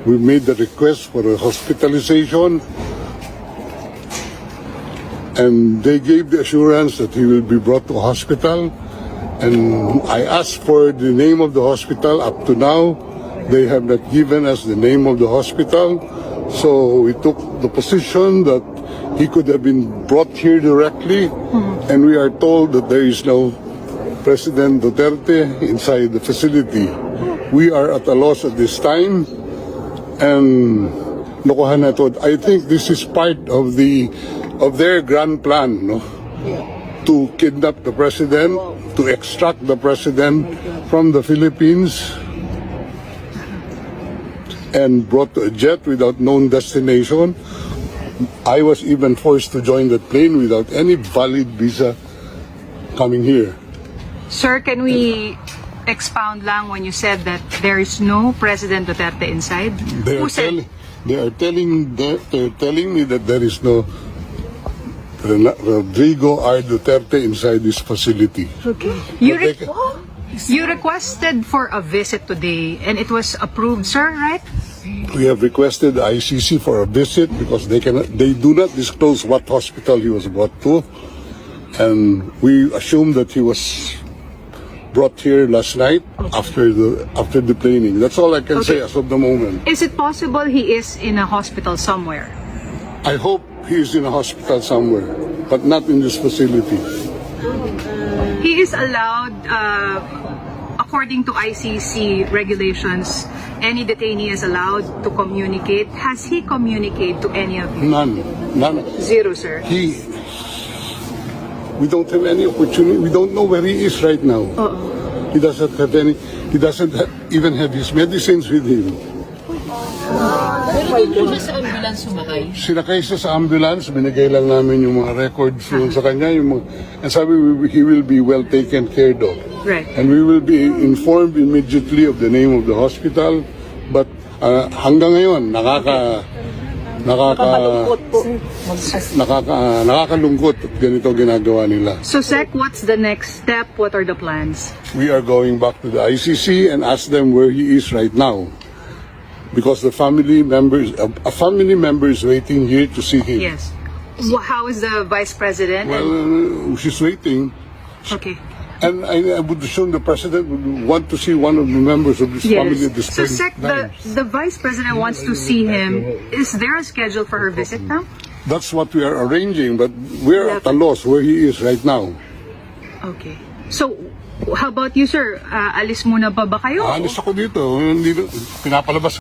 we made the request for a hospitalization, and they gave the assurance that he will be brought to hospital. And I asked for the name of the hospital. Up to now, they have not given us the name of the hospital. So we took the position that he could have been brought here directly, and we are told that there is no President Duterte inside the facility. We are at a loss at this time, and lokohan na to. I think this is part of their grand plan, no? To kidnap the president, to extract the president from the Philippines, and brought to a jet without known destination. I was even forced to join that plane without any valid visa coming here. Sir, can we expound lang when you said that there is no President Duterte inside? They are telling me that there is no Rodrigo R. Duterte inside this facility. Okay. You requested for a visit today and it was approved, sir, right? We have requested the ICC for a visit because they do not disclose what hospital he was brought to, and we assume that he was brought here last night after the planing. That's all I can say as of the moment. Is it possible he is in a hospital somewhere? I hope he is in a hospital somewhere, but not in this facility. He is allowed, according to ICC regulations, any detainee is allowed to communicate. Has he communicated to any of you? None. Zero, sir. We don't have any opportunity. We don't know where he is right now. He doesn't have any. He doesn't even have his medicines with him. Pero doon po siya sa ambulance sumakay? Sinakay siya sa ambulance, binigay lang namin yung mga records sa kanya, and sabi he will be well taken care of. Right. And we will be informed immediately of the name of the hospital, but hanggang ngayon, nakakalungkot at ganito ginagawa nila. So, Sec, what's the next step? What are the plans? We are going back to the ICC and ask them where he is right now. Because a family member is waiting here to see him. Yes. How is the Vice President? Well, she's waiting. Okay. And I would assume the President would want to see one of the members of this family at this So, time. Sec, the Vice President wants to see him. Is there a schedule for her visit now? That's what we are arranging, but we're at a loss where he is right now. Okay. So, how about you, sir? Alis muna ba kayo? Alis ako dito. Hindi, pinapalabas